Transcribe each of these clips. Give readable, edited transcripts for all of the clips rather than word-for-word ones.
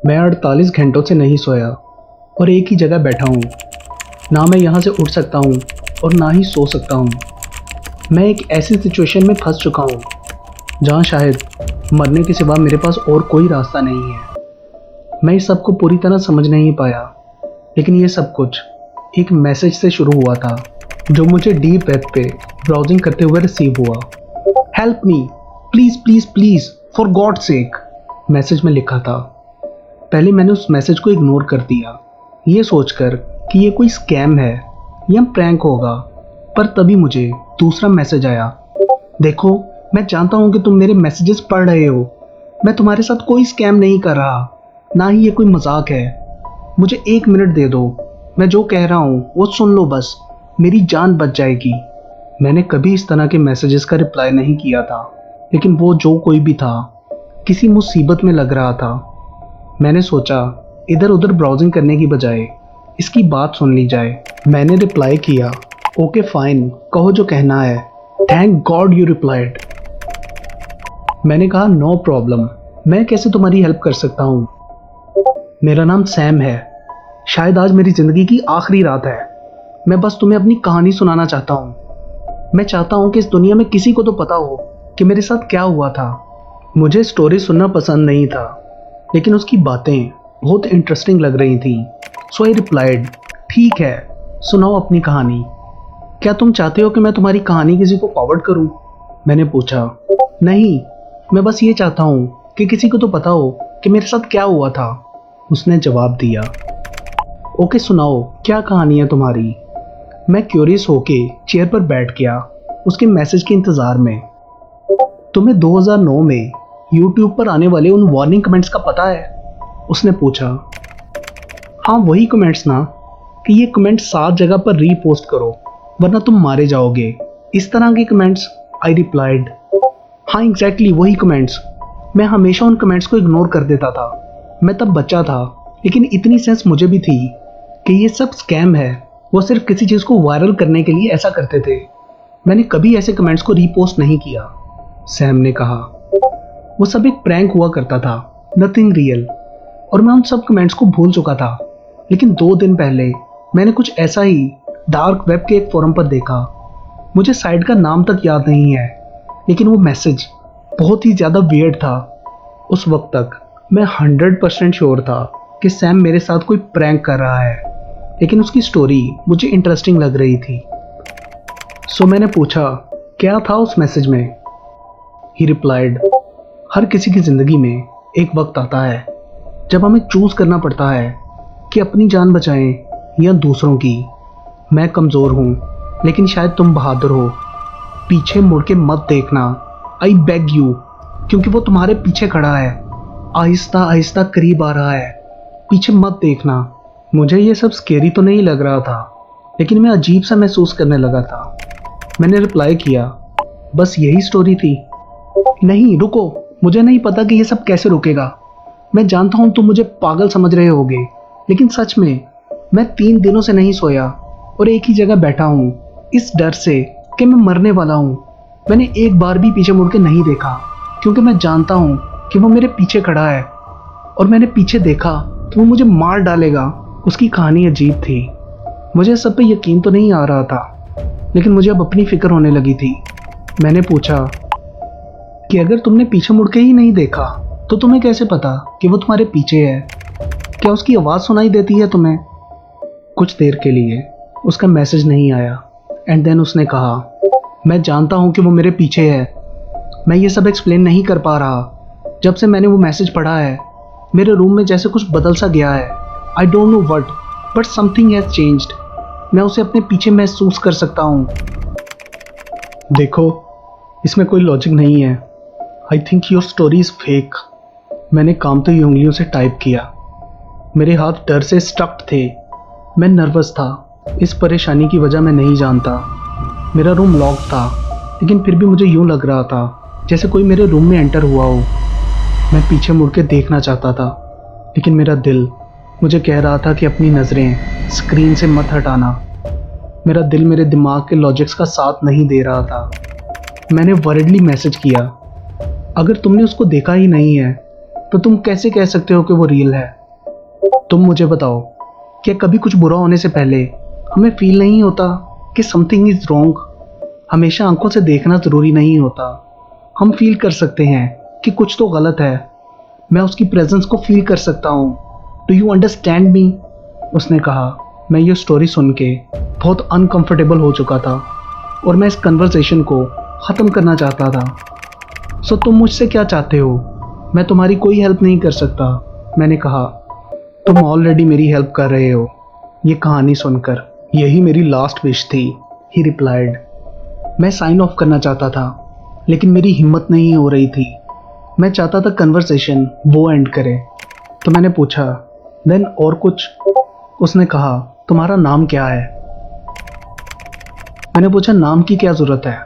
मैं 48 घंटों से नहीं सोया और एक ही जगह बैठा हूँ। ना मैं यहाँ से उठ सकता हूँ और ना ही सो सकता हूँ। मैं एक ऐसी सिचुएशन में फंस चुका हूँ जहाँ शायद मरने के सिवा मेरे पास और कोई रास्ता नहीं है। मैं इस सब को पूरी तरह समझ नहीं पाया, लेकिन ये सब कुछ एक मैसेज से शुरू हुआ था जो मुझे डीप वेब पे ब्राउजिंग करते हुए रिसीव हुआ। Help me, please please please, for God sake, message में लिखा था। पहले मैंने उस मैसेज को इग्नोर कर दिया, ये सोचकर कि ये कोई स्कैम है या प्रैंक होगा। पर तभी मुझे दूसरा मैसेज आया। देखो, मैं जानता हूँ कि तुम मेरे मैसेजेस पढ़ रहे हो। मैं तुम्हारे साथ कोई स्कैम नहीं कर रहा, ना ही ये कोई मजाक है। मुझे 1 मिनट दे दो, मैं जो कह रहा हूँ वो सुन लो, बस मेरी जान बच जाएगी। मैंने कभी इस तरह के मैसेजेस का रिप्लाई नहीं किया था, लेकिन वो जो कोई भी था किसी मुसीबत में लग रहा था। मैंने सोचा इधर उधर ब्राउजिंग करने की बजाय इसकी बात सुन ली जाए। मैंने रिप्लाई किया, ओके फाइन, कहो जो कहना है। Thank God you replied. मैंने कहा, नो प्रॉब्लम, मैं कैसे तुम्हारी हेल्प कर सकता हूँ। मेरा नाम सैम है। शायद आज मेरी ज़िंदगी की आखिरी रात है। मैं बस तुम्हें अपनी कहानी सुनाना चाहता हूँ। मैं चाहता हूँ कि इस दुनिया में किसी को तो पता हो कि मेरे साथ क्या हुआ था। मुझे स्टोरी सुनना पसंद नहीं था, लेकिन उसकी बातें बहुत इंटरेस्टिंग लग रही थी। सो आई रिप्लाइड, ठीक है, सुनाओ अपनी कहानी। क्या तुम चाहते हो कि मैं तुम्हारी कहानी किसी को फॉरवर्ड करूं? मैंने पूछा। नहीं, मैं बस ये चाहता हूँ कि किसी को तो पता हो कि मेरे साथ क्या हुआ था, उसने जवाब दिया। ओके सुनाओ, क्या कहानी है तुम्हारी? मैं क्यूरियस होके चेयर पर बैठ गया, उसके मैसेज के इंतज़ार में। तुम्हें 2009 में यूट्यूब पर आने वाले उन वार्निंग कमेंट्स का पता है? उसने पूछा। हाँ, वही कमेंट्स ना, कि ये कमेंट 7 जगह पर रीपोस्ट करो वरना तुम मारे जाओगे, इस तरह के कमेंट्स, आई रिप्लाइड। हाँ एग्जैक्टली वही कमेंट्स। मैं हमेशा उन कमेंट्स को इग्नोर कर देता था। मैं तब बच्चा था, लेकिन इतनी सेंस मुझे भी थी कि ये सब स्कैम है। वो सिर्फ किसी चीज़ को वायरल करने के लिए ऐसा करते थे। मैंने कभी ऐसे कमेंट्स को रीपोस्ट नहीं किया, सैम ने कहा। वो सब एक प्रैंक हुआ करता था, नथिंग रियल, और मैं उन सब कमेंट्स को भूल चुका था। लेकिन 2 दिन पहले मैंने कुछ ऐसा ही डार्क वेब के एक फोरम पर देखा। मुझे साइट का नाम तक याद नहीं है, लेकिन वो मैसेज बहुत ही ज़्यादा वियर्ड था। उस वक्त तक मैं 100% श्योर था कि सैम मेरे साथ कोई प्रैंक कर रहा है, लेकिन उसकी स्टोरी मुझे इंटरेस्टिंग लग रही थी। सो मैंने पूछा, क्या था उस मैसेज में? ही रिप्लाइड, हर किसी की ज़िंदगी में एक वक्त आता है जब हमें चूज़ करना पड़ता है कि अपनी जान बचाएं या दूसरों की। मैं कमज़ोर हूँ, लेकिन शायद तुम बहादुर हो। पीछे मुड़ के मत देखना, आई बेग यू, क्योंकि वो तुम्हारे पीछे खड़ा है, आहिस्ता आहिस्ता करीब आ रहा है। पीछे मत देखना। मुझे ये सब स्केरी तो नहीं लग रहा था, लेकिन मैं अजीब सा महसूस करने लगा था। मैंने रिप्लाई किया, बस यही स्टोरी थी। नहीं रुको, मुझे नहीं पता कि ये सब कैसे रुकेगा। मैं जानता हूँ तुम मुझे पागल समझ रहे होगे, लेकिन सच में मैं 3 दिनों से नहीं सोया और एक ही जगह बैठा हूँ, इस डर से कि मैं मरने वाला हूँ। मैंने एक बार भी पीछे मुड़ के नहीं देखा, क्योंकि मैं जानता हूँ कि वो मेरे पीछे खड़ा है, और मैंने पीछे देखा तो वो मुझे मार डालेगा। उसकी कहानी अजीब थी। मुझे सब पे यकीन तो नहीं आ रहा था, लेकिन मुझे अब अपनी फिक्र होने लगी थी। मैंने पूछा कि अगर तुमने पीछे मुड़ के ही नहीं देखा तो तुम्हें कैसे पता कि वो तुम्हारे पीछे है? क्या उसकी आवाज़ सुनाई देती है तुम्हें? कुछ देर के लिए उसका मैसेज नहीं आया, एंड देन उसने कहा, मैं जानता हूँ कि वो मेरे पीछे है। मैं ये सब एक्सप्लेन नहीं कर पा रहा। जब से मैंने वो मैसेज पढ़ा है, मेरे रूम में जैसे कुछ बदल सा गया है। I don't know what, but something has changed. मैं उसे अपने पीछे महसूस कर सकता हूँ। देखो, इसमें कोई लॉजिक नहीं है। I think your story is fake. मैंने कांपती हुई उंगलियों से टाइप किया। मेरे हाथ डर से स्टक्ड थे। मैं नर्वस था। इस परेशानी की वजह मैं नहीं जानता। मेरा रूम लॉक था, लेकिन फिर भी मुझे यूं लग रहा था जैसे कोई मेरे रूम में एंटर हुआ हो। मैं पीछे मुड़ के देखना चाहता था, लेकिन मेरा दिल मुझे कह रहा था कि अपनी नज़रें स्क्रीन से मत हटाना। मेरा दिल मेरे दिमाग के लॉजिक्स का साथ नहीं दे रहा था। मैंने वर्डली मैसेज किया, अगर तुमने उसको देखा ही नहीं है तो तुम कैसे कह सकते हो कि वो रियल है? तुम मुझे बताओ, क्या कभी कुछ बुरा होने से पहले हमें फील नहीं होता कि समथिंग इज रॉन्ग? हमेशा आंखों से देखना जरूरी नहीं होता, हम फील कर सकते हैं कि कुछ तो गलत है। मैं उसकी प्रेजेंस को फील कर सकता हूँ। Do you understand me? उसने कहा। मैं ये स्टोरी सुन के बहुत अनकंफर्टेबल हो चुका था और मैं इस कन्वर्सेशन को ख़त्म करना चाहता था। सो तुम मुझसे क्या चाहते हो? मैं तुम्हारी कोई हेल्प नहीं कर सकता, मैंने कहा। तुम ऑलरेडी मेरी हेल्प कर रहे हो ये कहानी सुनकर। यही मेरी लास्ट विश थी, ही रिप्लाइड। मैं साइन ऑफ करना चाहता था, लेकिन मेरी हिम्मत नहीं हो रही थी। मैं चाहता था कन्वर्सेशन वो एंड करे। तो मैंने पूछा, देन और कुछ? उसने कहा, तुम्हारा नाम क्या है? मैंने पूछा, नाम की क्या ज़रूरत है?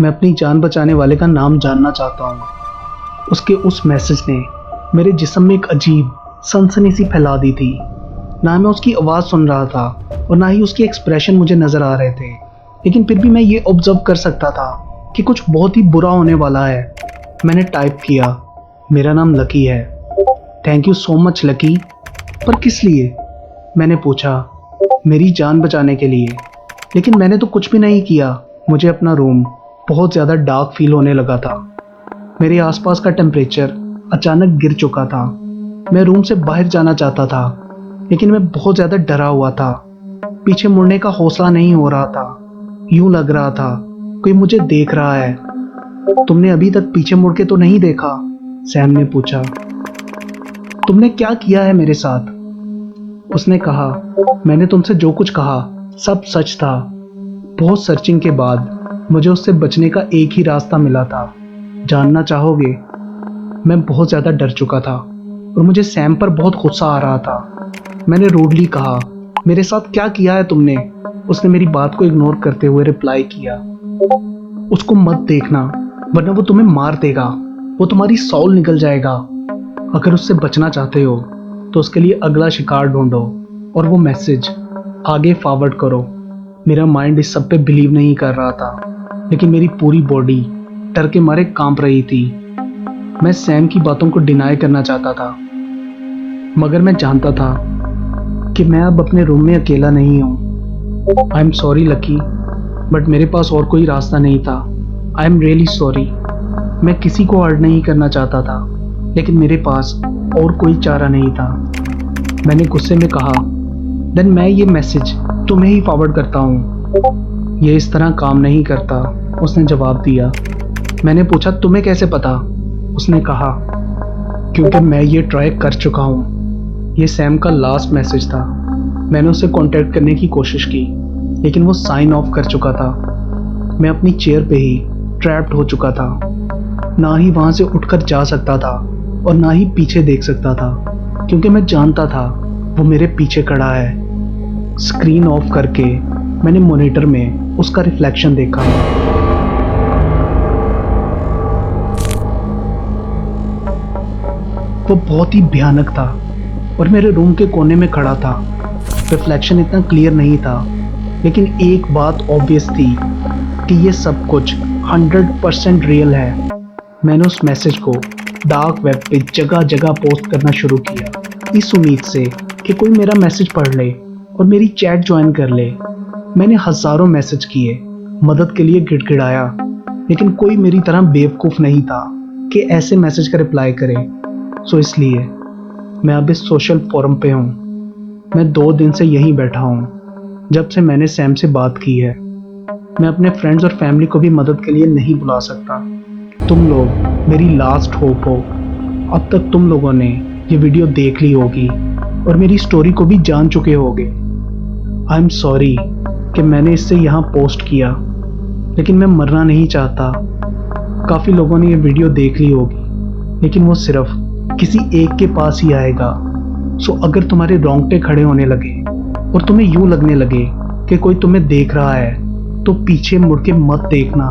मैं अपनी जान बचाने वाले का नाम जानना चाहता हूँ। उसके उस मैसेज ने मेरे जिस्म में एक अजीब सनसनी सी फैला दी थी। ना मैं उसकी आवाज़ सुन रहा था और ना ही उसके एक्सप्रेशन मुझे नज़र आ रहे थे, लेकिन फिर भी मैं ये ऑब्जर्व कर सकता था कि कुछ बहुत ही बुरा होने वाला है। मैंने टाइप किया, मेरा नाम लकी है। Thank you so much lucky. पर किस लिए? मैंने पूछा। मेरी जान बचाने के लिए। लेकिन मैंने तो कुछ भी नहीं किया। मुझे अपना रूम बहुत ज़्यादा डार्क फील होने लगा था। मेरे आसपास का टेम्परेचर अचानक गिर चुका था। मैं रूम से बाहर जाना चाहता था, लेकिन मैं बहुत ज़्यादा डरा हुआ था। पीछे मुड़ने का हौसला नहीं हो रहा था। यूं लग रहा था कोई मुझे देख रहा है। तुमने अभी तक पीछे मुड़ के तो नहीं देखा? सैम ने पूछा। तुमने क्या किया है मेरे साथ? उसने कहा, मैंने तुमसे जो कुछ कहा सब सच था। बहुत सर्चिंग के बाद मुझे उससे बचने का एक ही रास्ता मिला था। जानना चाहोगे? मैं बहुत ज़्यादा डर चुका था और मुझे सैम पर बहुत गुस्सा आ रहा था। मैंने रूडली कहा, मेरे साथ क्या किया है तुमने? उसने मेरी बात को इग्नोर करते हुए रिप्लाई किया, उसको मत देखना वरना वो तुम्हें मार देगा। वो तुम्हारी सॉल निकल जाएगा। अगर उससे बचना चाहते हो तो उसके लिए अगला शिकार ढूंढो और वो मैसेज आगे फॉरवर्ड करो। मेरा माइंड इस सब पे बिलीव नहीं कर रहा था, लेकिन मेरी पूरी बॉडी डर के मारे कांप रही थी। मैं सैम की बातों को डिनाई करना चाहता था, मगर मैं जानता था कि मैं अब अपने रूम में अकेला नहीं हूँ। I am sorry lucky, but मेरे पास और कोई रास्ता नहीं था। I am really sorry. मैं किसी को हर्ट नहीं करना चाहता था, लेकिन मेरे पास और कोई चारा नहीं था। मैंने गुस्से में कहा, देन मैं ये मैसेज तुम्हें ही फॉरवर्ड करता हूँ। ये इस तरह काम नहीं करता, उसने जवाब दिया। मैंने पूछा, तुम्हें कैसे पता? उसने कहा, क्योंकि मैं ये ट्राई कर चुका हूँ। ये सैम का लास्ट मैसेज था। मैंने उसे कांटेक्ट करने की कोशिश की, लेकिन वो साइन ऑफ कर चुका था। मैं अपनी चेयर पे ही ट्रैप्ड हो चुका था। ना ही वहाँ से उठकर जा सकता था और ना ही पीछे देख सकता था, क्योंकि मैं जानता था वो मेरे पीछे खड़ा है। स्क्रीन ऑफ करके मैंने मॉनिटर में उसका रिफ्लेक्शन देखा। वो बहुत ही भयानक था और मेरे रूम के कोने में खड़ा था। रिफ्लेक्शन इतना क्लियर नहीं था, लेकिन एक बात ऑब्वियस थी कि ये सब कुछ 100% रियल है। मैंने उस मैसेज को डार्क वेब पे जगह जगह पोस्ट करना शुरू किया, इस उम्मीद से कि कोई मेरा मैसेज पढ़ ले और मेरी चैट ज्वाइन कर ले। मैंने हज़ारों मैसेज किए, मदद के लिए गिड़गिड़ाया, लेकिन कोई मेरी तरह बेवकूफ़ नहीं था कि ऐसे मैसेज का रिप्लाई करे। सो इसलिए मैं अब इस सोशल फोरम पे हूँ। मैं 2 दिन से यहीं बैठा हूँ, जब से मैंने सैम से बात की है। मैं अपने फ्रेंड्स और फैमिली को भी मदद के लिए नहीं बुला सकता। तुम लोग मेरी लास्ट होप हो। अब तक तुम लोगों ने ये वीडियो देख ली होगी और मेरी स्टोरी को भी जान चुके होगे। आई एम सॉरी कि मैंने इससे यहाँ पोस्ट किया, लेकिन मैं मरना नहीं चाहता। काफ़ी लोगों ने ये वीडियो देख ली होगी, लेकिन वो सिर्फ किसी एक के पास ही आएगा। सो अगर तुम्हारे रोंगटे खड़े होने लगे और तुम्हें यूं लगने लगे कि कोई तुम्हें देख रहा है, तो पीछे मुड़ के मत देखना।